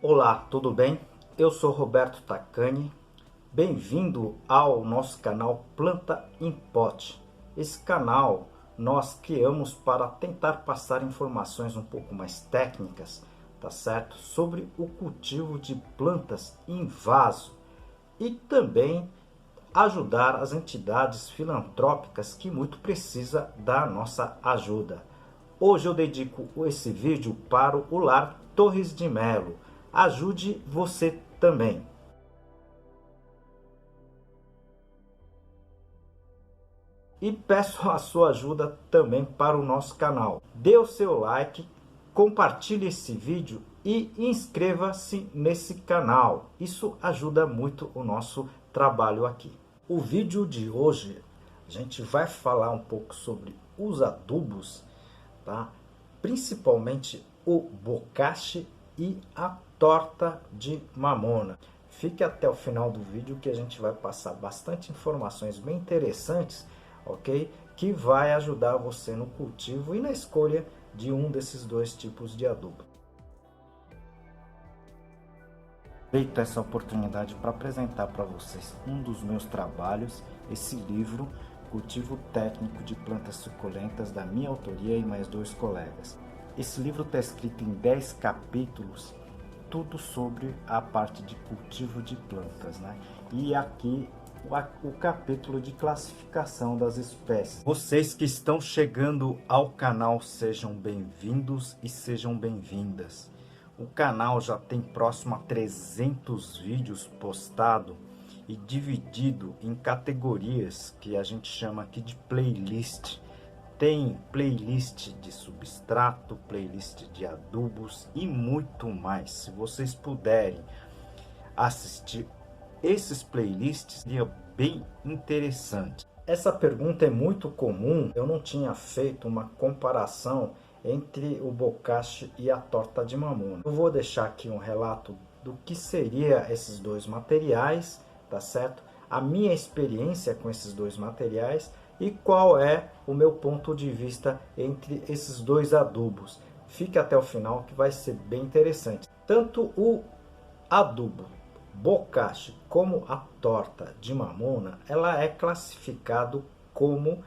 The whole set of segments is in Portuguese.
Olá, tudo bem? Eu sou Roberto Tacani. Bem-vindo ao nosso canal Planta em Pote. Esse canal nós criamos para tentar passar informações um pouco mais técnicas, tá certo? Sobre o cultivo de plantas em vaso e também ajudar as entidades filantrópicas que muito precisa da nossa ajuda. Hoje eu dedico esse vídeo para o Lar Torres de Melo. Ajude você também. E peço a sua ajuda também para o nosso canal. Dê o seu like, compartilhe esse vídeo e inscreva-se nesse canal. Isso ajuda muito o nosso trabalho aqui. O vídeo de hoje a gente vai falar um pouco sobre os adubos, tá? Principalmente o bocashi e a torta de mamona. Fique até o final do vídeo que a gente vai passar bastante informações bem interessantes, ok? Que vai ajudar você no cultivo e na escolha de um desses dois tipos de adubo. Aproveito essa oportunidade para apresentar para vocês um dos meus trabalhos, esse livro, Cultivo Técnico de Plantas Suculentas, da minha autoria e mais dois colegas. Esse livro está escrito em 10 capítulos, tudo sobre a parte de cultivo de plantas, né? E aqui o capítulo de classificação das espécies. Vocês que estão chegando ao canal, sejam bem-vindos e sejam bem-vindas. O canal já tem próximo a 300 vídeos postados e dividido em categorias que a gente chama aqui de playlist. Tem playlist de substrato, playlist de adubos e muito mais. Se vocês puderem assistir esses playlists, seria bem interessante. Essa pergunta é muito comum. Eu não tinha feito uma comparação entre o bocashi e a torta de mamona. Eu vou deixar aqui um relato do que seria esses dois materiais, tá certo? A minha experiência com esses dois materiais e qual é o meu ponto de vista entre esses dois adubos. Fique até o final que vai ser bem interessante. Tanto o adubo bocashi como a torta de mamona, ela é classificado como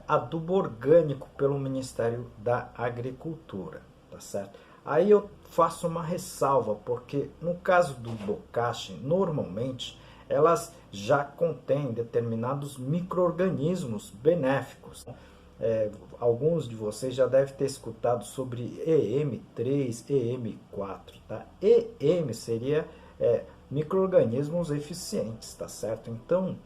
adubo orgânico pelo Ministério da Agricultura, tá certo? Aí eu faço uma ressalva, porque no caso do bocashi, normalmente elas já contêm determinados micro-organismos benéficos. Alguns de vocês já devem ter escutado sobre EM3, EM4, tá? EM seria micro-organismos eficientes, tá certo? Então,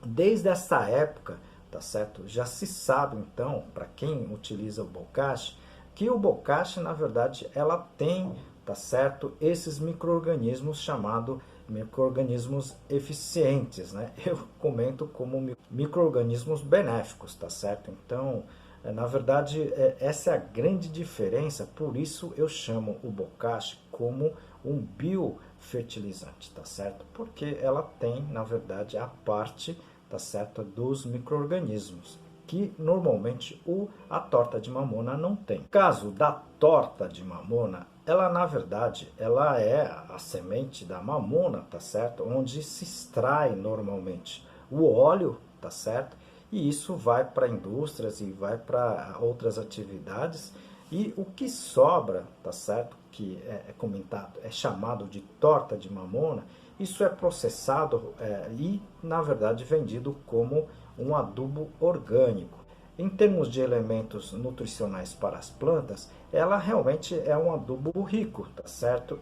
desde essa época, tá certo? Já se sabe, então, para quem utiliza o bocashi, que o bocashi, na verdade, ela tem, tá certo? Esses micro-organismos chamados micro-organismos eficientes, né? Eu comento como micro-organismos benéficos, tá certo? Então, na verdade, essa é a grande diferença, por isso eu chamo o bocashi como um biofertilizante, tá certo? Porque ela tem, na verdade, a parte, tá certo, dos micro-organismos, que normalmente a torta de mamona não tem. No caso da torta de mamona, ela na verdade, ela é a semente da mamona, tá certo? Onde se extrai normalmente o óleo, tá certo? E isso vai para indústrias e vai para outras atividades. E o que sobra, tá certo? Que é comentado, é chamado de torta de mamona, isso é processado e, na verdade, vendido como um adubo orgânico. Em termos de elementos nutricionais para as plantas, ela realmente é um adubo rico, tá certo?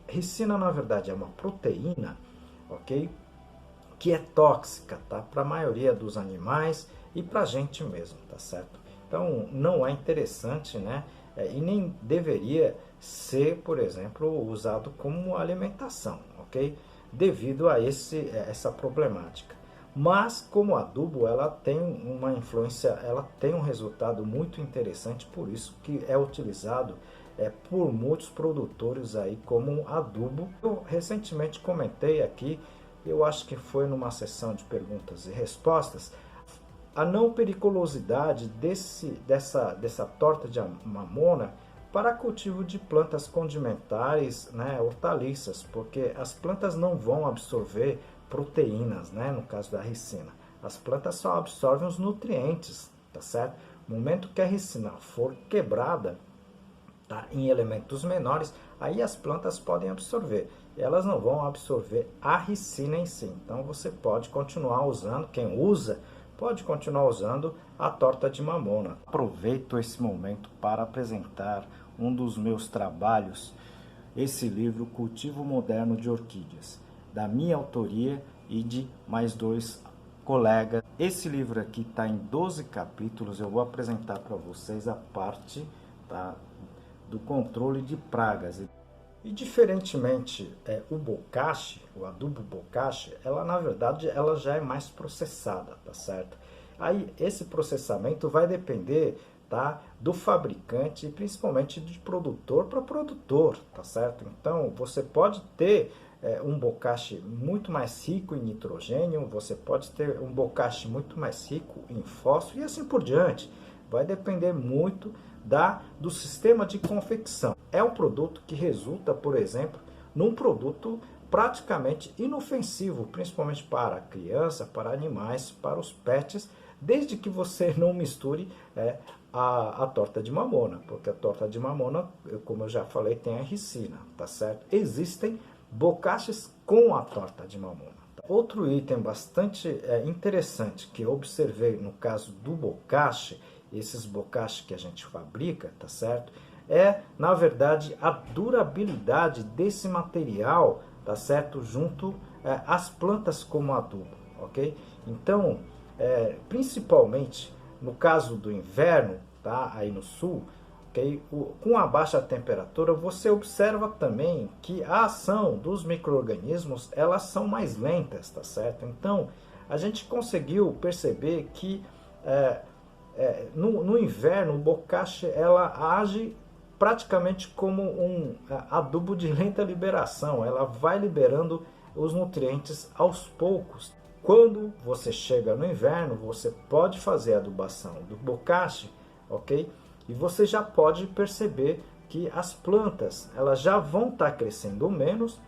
Ricina, na verdade, é uma proteína, ok? Que é tóxica, tá? Para a maioria dos animais e para a gente mesmo, tá certo? Então, não é interessante, né? E nem deveria ser, por exemplo, usado como alimentação, ok? Devido a essa problemática. Mas, como adubo, ela tem uma influência, ela tem um resultado muito interessante, por isso que é utilizado por muitos produtores aí como adubo. Eu recentemente comentei aqui, eu acho que foi numa sessão de perguntas e respostas, a não periculosidade dessa torta de mamona para cultivo de plantas condimentares, né, hortaliças, porque as plantas não vão absorver proteínas, né, no caso da ricina. As plantas só absorvem os nutrientes, tá certo? No momento que a ricina for quebrada, tá, em elementos menores, aí as plantas podem absorver. Elas não vão absorver a ricina em si. Então você pode continuar usando, quem usa, pode continuar usando a torta de mamona. Aproveito esse momento para apresentar um dos meus trabalhos, esse livro Cultivo Moderno de Orquídeas, da minha autoria e de mais 2 colegas. Esse livro aqui está em 12 capítulos, eu vou apresentar para vocês a parte, tá, do controle de pragas. E diferentemente, o bokashi, o adubo bokashi, ela na verdade ela já é mais processada, tá certo? Aí esse processamento vai depender, tá, do fabricante e principalmente de produtor para produtor, tá certo? Então você pode ter um bokashi muito mais rico em nitrogênio, você pode ter um bokashi muito mais rico em fósforo e assim por diante. Vai depender muito do sistema de confecção. É um produto que resulta, por exemplo, num produto praticamente inofensivo, principalmente para a criança, para animais, para os pets, desde que você não misture a torta de mamona, porque a torta de mamona, como eu já falei, tem a ricina, tá certo? Existem bokashis com a torta de mamona. Outro item bastante interessante que eu observei no caso do bokashi, esses bokashi que a gente fabrica, tá certo? Na verdade, a durabilidade desse material, tá certo? Junto às plantas como adubo, ok? Então, principalmente no caso do inverno, tá? Aí no sul, okay? Com a baixa temperatura, você observa também que a ação dos micro-organismos, elas são mais lentas, tá certo? Então, a gente conseguiu perceber que no inverno, o bokashi ela age praticamente como um adubo de lenta liberação. Ela vai liberando os nutrientes aos poucos. Quando você chega no inverno, você pode fazer a adubação do bokashi, ok? E você já pode perceber que as plantas elas já vão estar crescendo menos,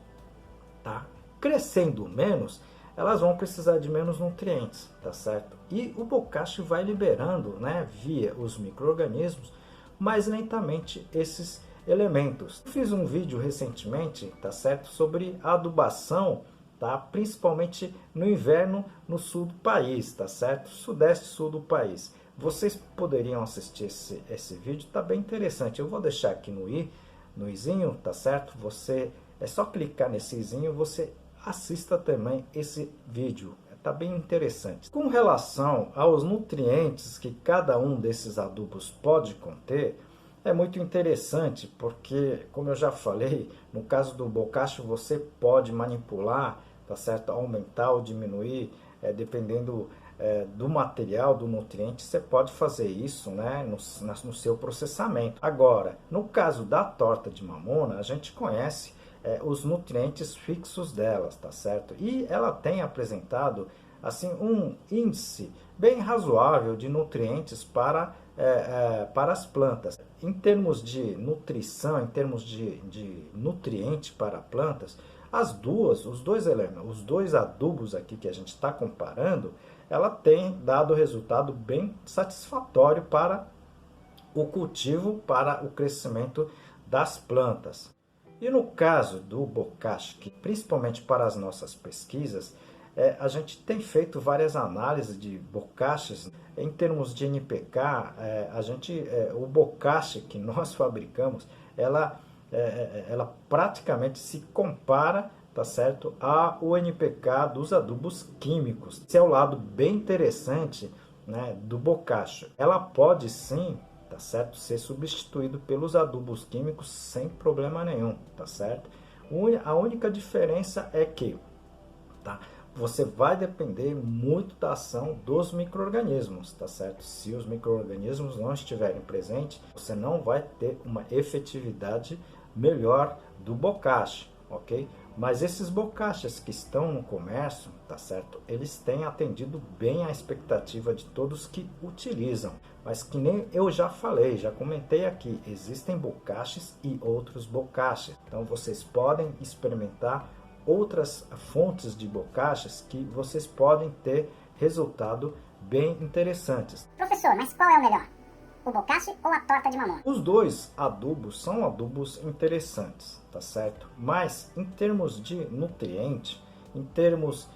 tá? Crescendo menos, elas vão precisar de menos nutrientes, tá certo? E o bokashi vai liberando, né, via os micro-organismos, mais lentamente esses elementos. Eu fiz um vídeo recentemente, tá certo, sobre a adubação, tá? Principalmente no inverno no sul do país, tá certo? Sudeste e sul do país. Vocês poderiam assistir esse vídeo, tá bem interessante. Eu vou deixar aqui no izinho, tá certo? Você é só clicar nesse izinho, você assista também esse vídeo, tá bem interessante. Com relação aos nutrientes que cada um desses adubos pode conter, é muito interessante porque, como eu já falei, no caso do bokashi você pode manipular, tá certo? Aumentar ou diminuir, dependendo do material, do nutriente, você pode fazer isso, né, no seu processamento. Agora, no caso da torta de mamona, a gente conhece os nutrientes fixos delas, tá certo? E ela tem apresentado assim um índice bem razoável de nutrientes para as plantas. Em termos de nutrição, em termos de nutriente para plantas, os dois adubos aqui que a gente está comparando, ela tem dado resultado bem satisfatório para o cultivo, para o crescimento das plantas. E no caso do bokashi, que principalmente para as nossas pesquisas, a gente tem feito várias análises de bokashis. Em termos de NPK, o bokashi que nós fabricamos, ela praticamente se compara, tá certo, ao NPK dos adubos químicos. Esse é o lado bem interessante, né, do bokashi. Ela pode sim, tá certo, ser substituído pelos adubos químicos sem problema nenhum, tá certo? A única diferença é que, tá, você vai depender muito da ação dos micro-organismos, tá certo? Se os micro-organismos não estiverem presentes, você não vai ter uma efetividade melhor do bokashi, ok? Mas esses bocachas que estão no comércio, tá certo? Eles têm atendido bem a expectativa de todos que utilizam. Mas que nem eu já falei, já comentei aqui, existem bocachas e outros bocachas. Então vocês podem experimentar outras fontes de bocachas que vocês podem ter resultado bem interessantes. Professor, mas qual é o melhor? O bocache ou a torta de mamona? Os dois adubos são adubos interessantes, tá certo? Mas em termos de nutriente, em termos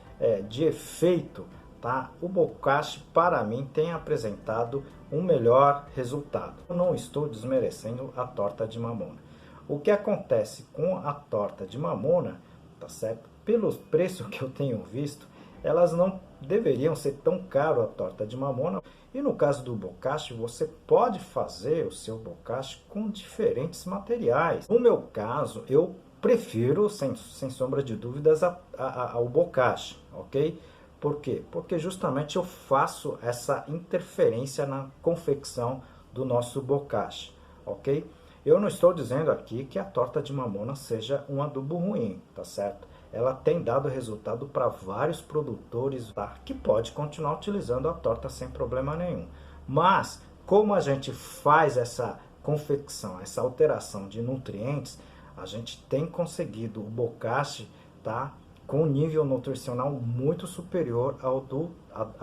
de efeito, tá? O bocache para mim tem apresentado um melhor resultado. Eu não estou desmerecendo a torta de mamona. O que acontece com a torta de mamona, tá certo? Pelos preços que eu tenho visto, elas não deveriam ser tão caro a torta de mamona. E no caso do bocache, você pode fazer o seu bocache com diferentes materiais. No meu caso, eu prefiro, sem sombra de dúvidas, ao bocache, ok? Por quê? Porque justamente eu faço essa interferência na confecção do nosso bocache, ok? Eu não estou dizendo aqui que a torta de mamona seja um adubo ruim, tá certo? Ela tem dado resultado para vários produtores, tá? Que pode continuar utilizando a torta sem problema nenhum. Mas, como a gente faz essa confecção, essa alteração de nutrientes, a gente tem conseguido o bocache, tá? Com um nível nutricional muito superior ao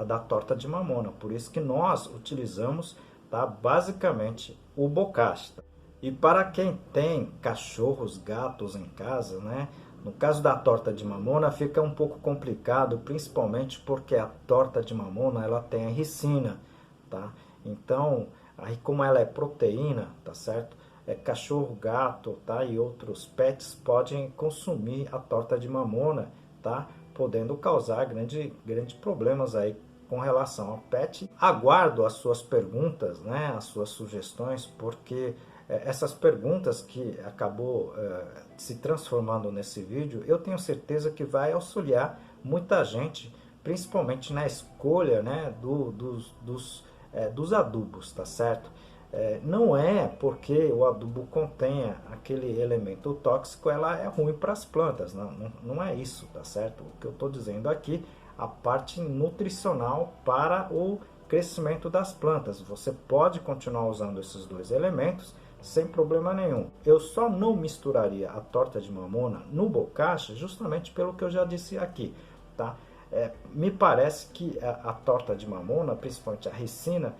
da torta de mamona. Por isso que nós utilizamos, tá? Basicamente o bocache. E para quem tem cachorros, gatos em casa, né? No caso da torta de mamona fica um pouco complicado, principalmente porque a torta de mamona ela tem a ricina, tá? Então, aí como ela é proteína, tá certo? Cachorro, gato, tá? E outros pets podem consumir a torta de mamona, tá? Podendo causar grandes problemas aí com relação ao pet. Aguardo as suas perguntas, né? As suas sugestões, porque essas perguntas que acabou se transformando nesse vídeo, eu tenho certeza que vai auxiliar muita gente, principalmente na escolha, né, dos adubos, tá certo? Não é porque o adubo contenha aquele elemento tóxico, ela é ruim para as plantas, não é isso, tá certo? O que eu estou dizendo aqui, a parte nutricional para o crescimento das plantas. Você pode continuar usando esses dois elementos sem problema nenhum. Eu só não misturaria a torta de mamona no bocache justamente pelo que eu já disse aqui, tá? Me parece que a torta de mamona, principalmente a ricina,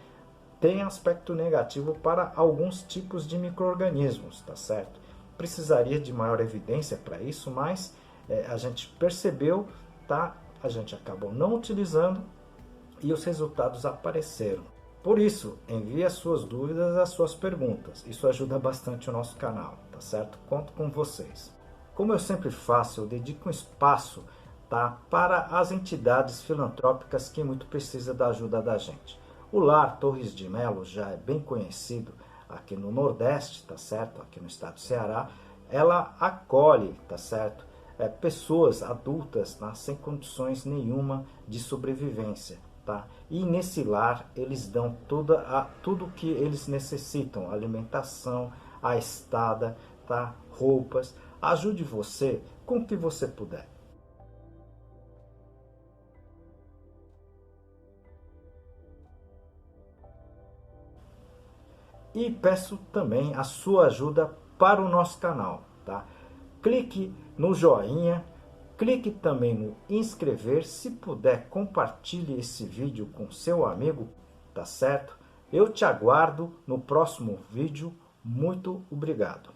tem aspecto negativo para alguns tipos de micro-organismos, tá certo? Precisaria de maior evidência para isso, mas a gente percebeu, tá? A gente acabou não utilizando e os resultados apareceram. Por isso, envie as suas dúvidas, as suas perguntas. Isso ajuda bastante o nosso canal, tá certo? Conto com vocês. Como eu sempre faço, eu dedico um espaço, tá, para as entidades filantrópicas que muito precisam da ajuda da gente. O Lar Torres de Melo já é bem conhecido aqui no Nordeste, tá certo? Aqui no estado do Ceará. Ela acolhe, tá certo? Pessoas adultas, tá, sem condições nenhuma de sobrevivência. Tá? E nesse lar eles dão tudo que eles necessitam, alimentação, a estada, tá? Roupas. Ajude você com o que você puder. E peço também a sua ajuda para o nosso canal, tá? Clique no joinha. Clique também no inscrever, se puder compartilhe esse vídeo com seu amigo, tá certo? Eu te aguardo no próximo vídeo, muito obrigado.